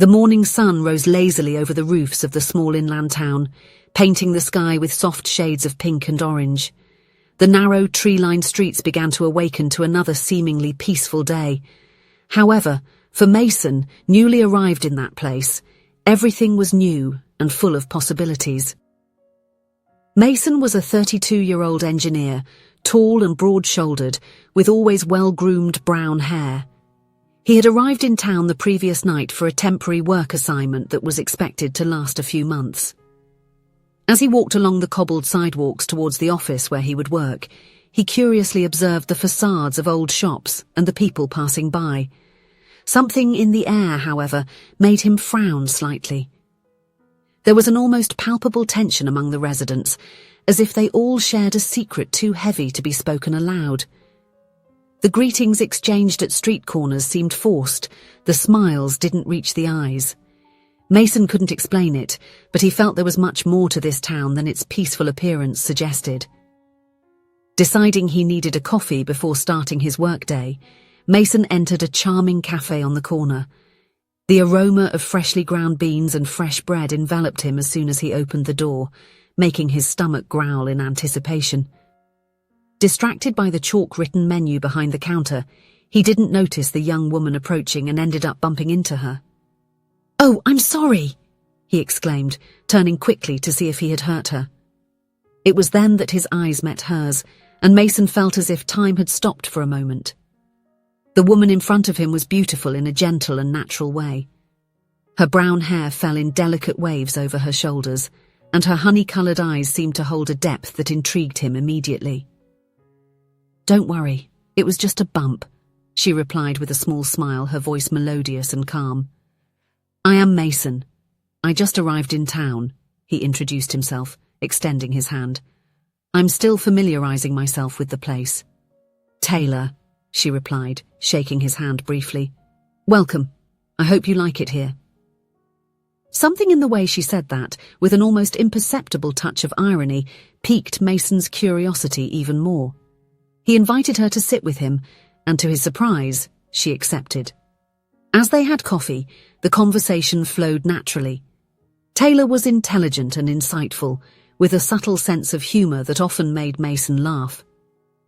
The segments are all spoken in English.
The morning sun rose lazily over the roofs of the small inland town, painting the sky with soft shades of pink and orange. The narrow, tree-lined streets began to awaken to another seemingly peaceful day. However, for Mason, newly arrived in that place, everything was new and full of possibilities. Mason was a 32-year-old engineer, tall and broad-shouldered, with always well-groomed brown hair. He had arrived in town the previous night for a temporary work assignment that was expected to last a few months. As he walked along the cobbled sidewalks towards the office where he would work, he curiously observed the facades of old shops and the people passing by. Something in the air, however, made him frown slightly. There was an almost palpable tension among the residents, as if they all shared a secret too heavy to be spoken aloud. The greetings exchanged at street corners seemed forced, the smiles didn't reach the eyes. Mason couldn't explain it, but he felt there was much more to this town than its peaceful appearance suggested. Deciding he needed a coffee before starting his workday, Mason entered a charming cafe on the corner. The aroma of freshly ground beans and fresh bread enveloped him as soon as he opened the door, making his stomach growl in anticipation. Distracted by the chalk-written menu behind the counter, he didn't notice the young woman approaching and ended up bumping into her. "Oh, I'm sorry," he exclaimed, turning quickly to see if he had hurt her. It was then that his eyes met hers, and Mason felt as if time had stopped for a moment. The woman in front of him was beautiful in a gentle and natural way. Her brown hair fell in delicate waves over her shoulders, and her honey-coloured eyes seemed to hold a depth that intrigued him immediately. "Don't worry, it was just a bump," she replied with a small smile, her voice melodious and calm. "I am Mason. I just arrived in town," he introduced himself, extending his hand. "I'm still familiarizing myself with the place." "Taylor," she replied, shaking his hand briefly. "Welcome. I hope you like it here." Something in the way she said that, with an almost imperceptible touch of irony, piqued Mason's curiosity even more. He invited her to sit with him, and to his surprise, she accepted. As they had coffee, the conversation flowed naturally. Taylor was intelligent and insightful, with a subtle sense of humour that often made Mason laugh.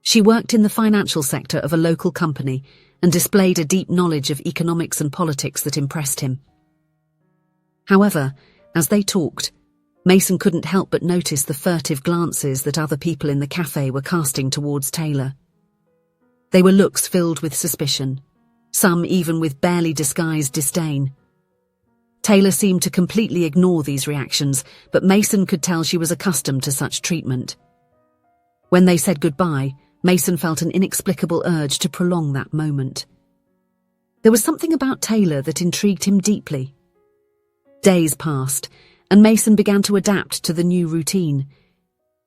She worked in the financial sector of a local company and displayed a deep knowledge of economics and politics that impressed him. However, as they talked, Mason couldn't help but notice the furtive glances that other people in the cafe were casting towards Taylor. They were looks filled with suspicion, some even with barely disguised disdain. Taylor seemed to completely ignore these reactions, but Mason could tell she was accustomed to such treatment. When they said goodbye, Mason felt an inexplicable urge to prolong that moment. There was something about Taylor that intrigued him deeply. Days passed, and Mason began to adapt to the new routine.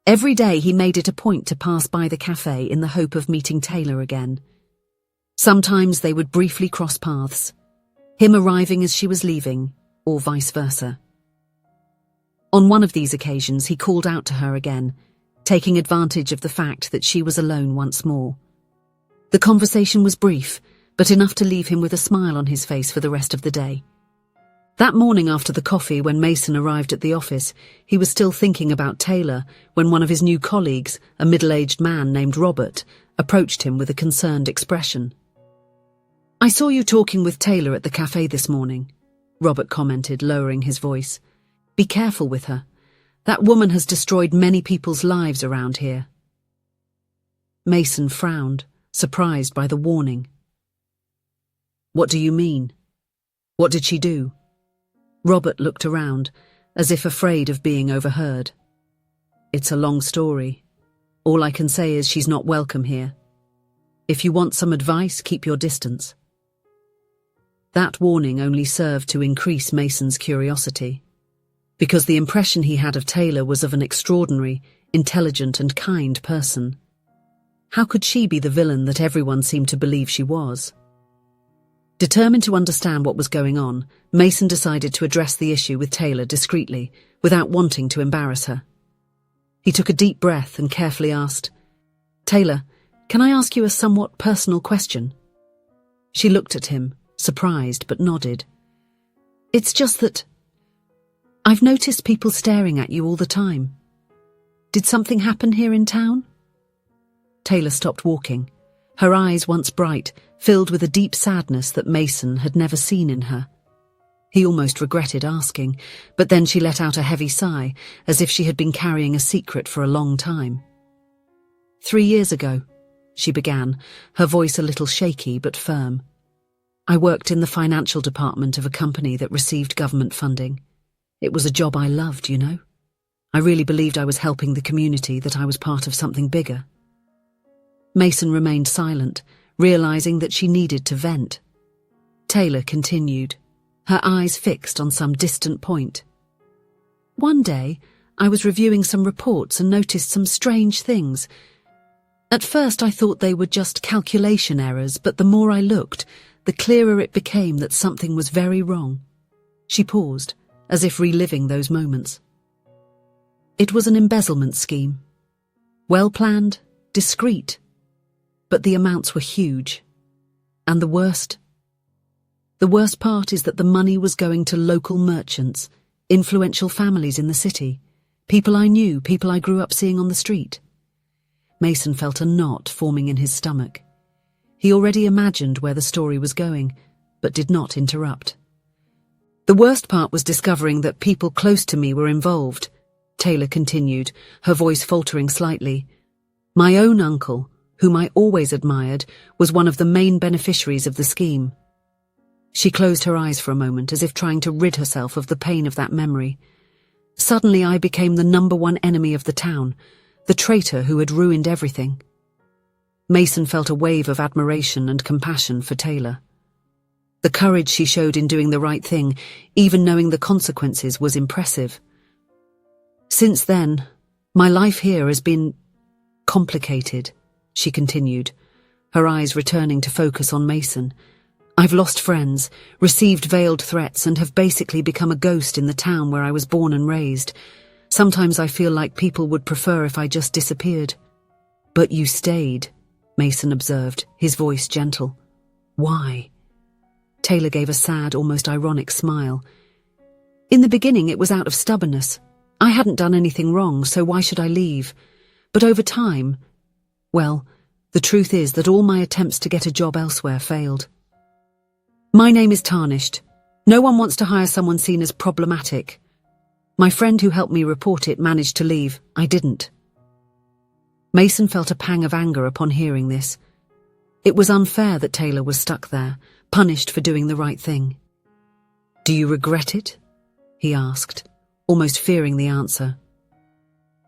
Every day he made it a point to pass by the cafe in the hope of meeting Taylor again. Sometimes they would briefly cross paths, him arriving as she was leaving, or vice versa. On one of these occasions he called out to her again, taking advantage of the fact that she was alone once more. The conversation was brief, but enough to leave him with a smile on his face for the rest of the day. That morning after the coffee, when Mason arrived at the office, he was still thinking about Taylor when one of his new colleagues, a middle-aged man named Robert, approached him with a concerned expression. "I saw you talking with Taylor at the cafe this morning," Robert commented, lowering his voice. "Be careful with her. That woman has destroyed many people's lives around here." Mason frowned, surprised by the warning. "What do you mean? What did she do?" Robert looked around, as if afraid of being overheard. "It's a long story. All I can say is she's not welcome here. If you want some advice, keep your distance." That warning only served to increase Mason's curiosity, because the impression he had of Taylor was of an extraordinary, intelligent and kind person. How could she be the villain that everyone seemed to believe she was? Determined to understand what was going on, Mason decided to address the issue with Taylor discreetly, without wanting to embarrass her. He took a deep breath and carefully asked, "Taylor, can I ask you a somewhat personal question?" She looked at him, surprised, but nodded. It's just that I've noticed people staring at you all the time. Did something happen here in town? Taylor stopped walking, her eyes once bright, filled with a deep sadness that Mason had never seen in her. He almost regretted asking, but then she let out a heavy sigh, as if she had been carrying a secret for a long time. 3 years ago, she began, her voice a little shaky but firm. I worked in the financial department of a company that received government funding. It was a job I loved, you know. I really believed I was helping the community, that I was part of something bigger. Mason remained silent, realizing that she needed to vent. Taylor continued, her eyes fixed on some distant point. One day, I was reviewing some reports and noticed some strange things. At first I thought they were just calculation errors, but the more I looked, the clearer it became that something was very wrong. She paused, as if reliving those moments. It was an embezzlement scheme. Well-planned, discreet, but the amounts were huge. And the worst part is that the money was going to local merchants, influential families in the city, people I knew, people I grew up seeing on the street. Mason felt a knot forming in his stomach. He already imagined where the story was going, but did not interrupt. The worst part was discovering that people close to me were involved, Taylor continued, her voice faltering slightly. My own uncle, whom I always admired, was one of the main beneficiaries of the scheme. She closed her eyes for a moment, as if trying to rid herself of the pain of that memory. Suddenly I became the #1 enemy of the town, the traitor who had ruined everything. Mason felt a wave of admiration and compassion for Taylor. The courage she showed in doing the right thing, even knowing the consequences, was impressive. Since then, my life here has been complicated, she continued, her eyes returning to focus on Mason. I've lost friends, received veiled threats, and have basically become a ghost in the town where I was born and raised. Sometimes I feel like people would prefer if I just disappeared. But you stayed, Mason observed, his voice gentle. Why? Taylor gave a sad, almost ironic smile. In the beginning, it was out of stubbornness. I hadn't done anything wrong, so why should I leave? But over time, well, the truth is that all my attempts to get a job elsewhere failed. My name is tarnished. No one wants to hire someone seen as problematic. My friend who helped me report it managed to leave. I didn't. Mason felt a pang of anger upon hearing this. It was unfair that Taylor was stuck there, punished for doing the right thing. Do you regret it? He asked, almost fearing the answer.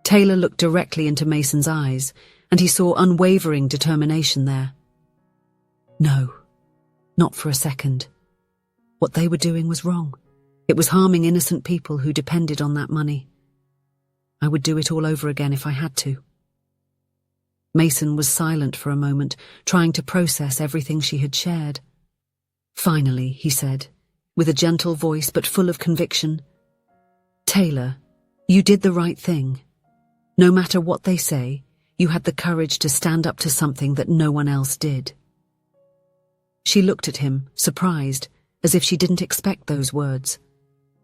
Taylor looked directly into Mason's eyes, and he saw unwavering determination there. No, not for a second. What they were doing was wrong. It was harming innocent people who depended on that money. I would do it all over again if I had to. Mason was silent for a moment, trying to process everything she had shared. Finally, he said, with a gentle voice but full of conviction, Taylor, you did the right thing. No matter what they say, you had the courage to stand up to something that no one else did. She looked at him, surprised, as if she didn't expect those words.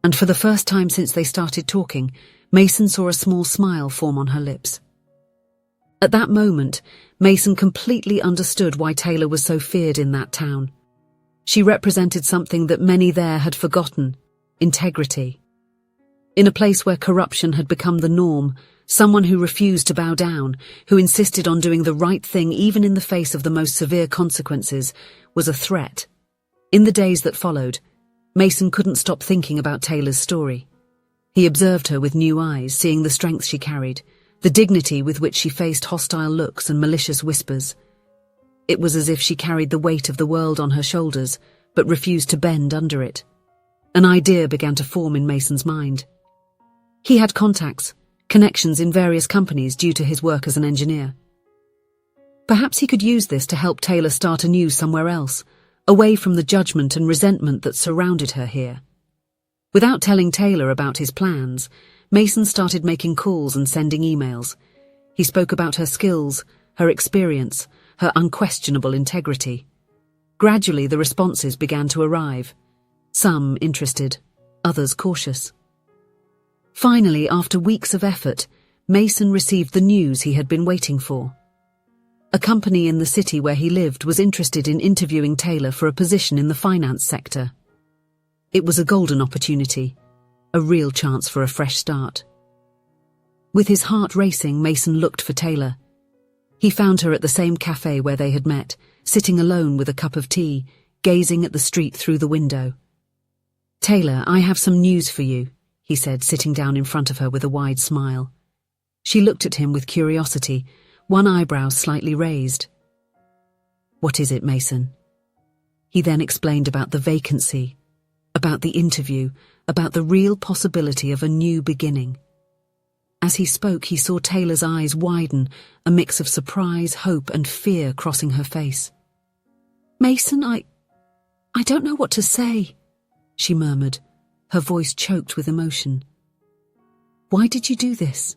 And for the first time since they started talking, Mason saw a small smile form on her lips. At that moment, Mason completely understood why Taylor was so feared in that town. She represented something that many there had forgotten: integrity. In a place where corruption had become the norm, someone who refused to bow down, who insisted on doing the right thing even in the face of the most severe consequences, was a threat. In the days that followed, Mason couldn't stop thinking about Taylor's story. He observed her with new eyes, seeing the strength she carried, the dignity with which she faced hostile looks and malicious whispers. It was as if she carried the weight of the world on her shoulders, but refused to bend under it. An idea began to form in Mason's mind. He had contacts, connections in various companies due to his work as an engineer. Perhaps he could use this to help Taylor start anew somewhere else, away from the judgment and resentment that surrounded her here. Without telling Taylor about his plans, Mason started making calls and sending emails. He spoke about her skills, her experience, her unquestionable integrity. Gradually, the responses began to arrive. Some interested, others cautious. Finally, after weeks of effort, Mason received the news he had been waiting for. A company in the city where he lived was interested in interviewing Taylor for a position in the finance sector. It was a golden opportunity, a real chance for a fresh start. With his heart racing, Mason looked for Taylor. He found her at the same cafe where they had met, sitting alone with a cup of tea, gazing at the street through the window. "Taylor, I have some news for you," he said, sitting down in front of her with a wide smile. She looked at him with curiosity, one eyebrow slightly raised. "What is it, Mason?" He then explained about the vacancy, about the interview, about the real possibility of a new beginning. As he spoke, he saw Taylor's eyes widen, a mix of surprise, hope, and fear crossing her face. "Mason, I don't know what to say," she murmured, her voice choked with emotion. "Why did you do this?"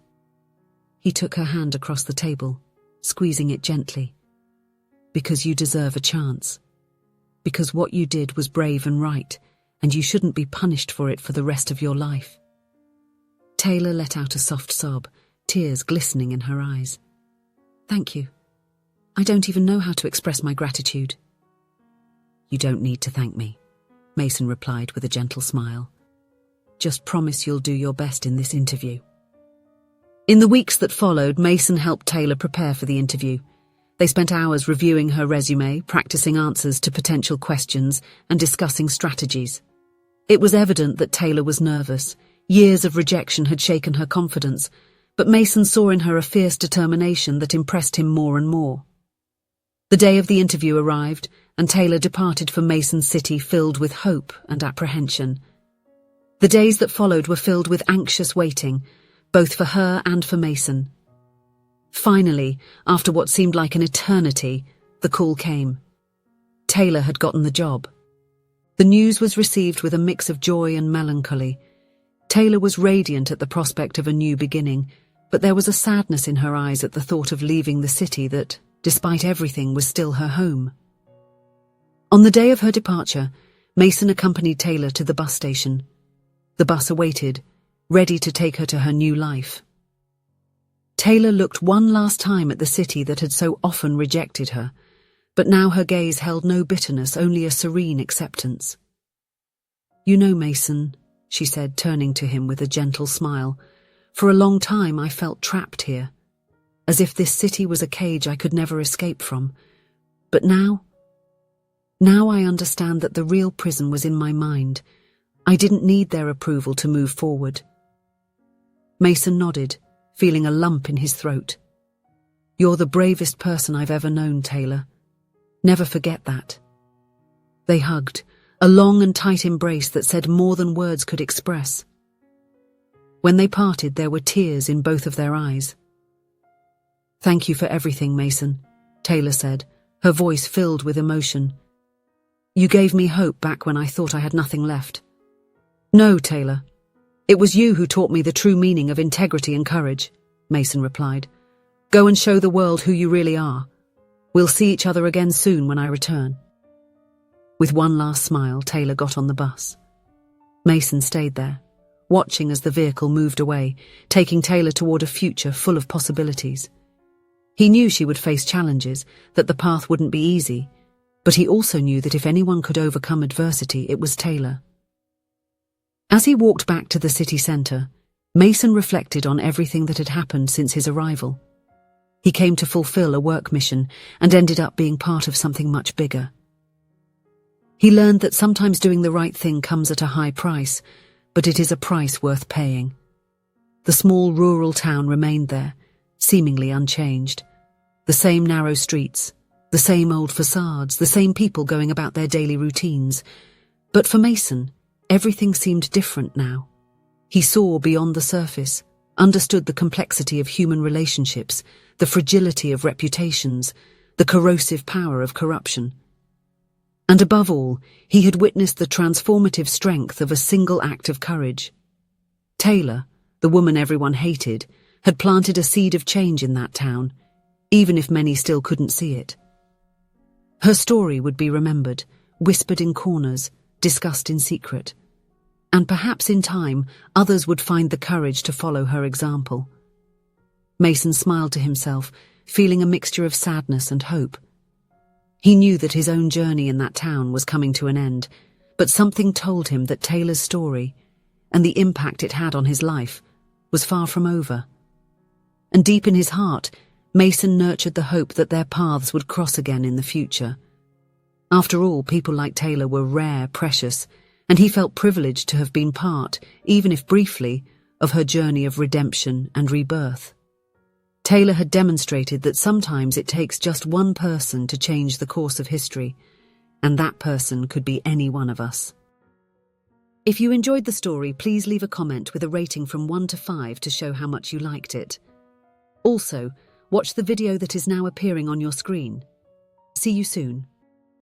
He took her hand across the table, squeezing it gently. "Because you deserve a chance. Because what you did was brave and right, and you shouldn't be punished for it for the rest of your life." Taylor let out a soft sob, tears glistening in her eyes. "Thank you. I don't even know how to express my gratitude." "You don't need to thank me," Mason replied with a gentle smile. "Just promise you'll do your best in this interview." In the weeks that followed, Mason helped Taylor prepare for the interview. They spent hours reviewing her resume, practicing answers to potential questions, and discussing strategies. It was evident that Taylor was nervous. Years of rejection had shaken her confidence, but Mason saw in her a fierce determination that impressed him more and more. The day of the interview arrived, and Taylor departed for Mason City filled with hope and apprehension. The days that followed were filled with anxious waiting, both for her and for Mason. Finally, after what seemed like an eternity, the call came. Taylor had gotten the job. The news was received with a mix of joy and melancholy. Taylor was radiant at the prospect of a new beginning, but there was a sadness in her eyes at the thought of leaving the city that, despite everything, was still her home. On the day of her departure, Mason accompanied Taylor to the bus station. The bus awaited, ready to take her to her new life. Taylor looked one last time at the city that had so often rejected her, but now her gaze held no bitterness, only a serene acceptance. "You know, Mason," she said, turning to him with a gentle smile, "for a long time I felt trapped here, as if this city was a cage I could never escape from. But now I understand that the real prison was in my mind. I didn't need their approval to move forward." Mason nodded, feeling a lump in his throat. "You're the bravest person I've ever known, Taylor. Never forget that." They hugged, a long and tight embrace that said more than words could express. When they parted, there were tears in both of their eyes. "Thank you for everything, Mason," Taylor said, her voice filled with emotion. "You gave me hope back when I thought I had nothing left." "No, Taylor. It was you who taught me the true meaning of integrity and courage," Mason replied. "Go and show the world who you really are. We'll see each other again soon when I return." With one last smile, Taylor got on the bus. Mason stayed there, watching as the vehicle moved away, taking Taylor toward a future full of possibilities. He knew she would face challenges, that the path wouldn't be easy, but he also knew that if anyone could overcome adversity, it was Taylor. As he walked back to the city centre, Mason reflected on everything that had happened since his arrival. He came to fulfill a work mission and ended up being part of something much bigger. He learned that sometimes doing the right thing comes at a high price, but it is a price worth paying. The small rural town remained there, seemingly unchanged. The same narrow streets, the same old facades, the same people going about their daily routines. But for Mason, everything seemed different now. He saw beyond the surface, understood the complexity of human relationships, the fragility of reputations, the corrosive power of corruption. And above all, he had witnessed the transformative strength of a single act of courage. Taylor, the woman everyone hated, had planted a seed of change in that town, even if many still couldn't see it. Her story would be remembered, whispered in corners, discussed in secret. And perhaps in time, others would find the courage to follow her example. Mason smiled to himself, feeling a mixture of sadness and hope. He knew that his own journey in that town was coming to an end, but something told him that Taylor's story, and the impact it had on his life, was far from over. And deep in his heart, Mason nurtured the hope that their paths would cross again in the future. After all, people like Taylor were rare, precious, and he felt privileged to have been part, even if briefly, of her journey of redemption and rebirth. Taylor had demonstrated that sometimes it takes just one person to change the course of history, and that person could be any one of us. If you enjoyed the story, please leave a comment with a rating from 1 to 5 to show how much you liked it. Also, watch the video that is now appearing on your screen. See you soon.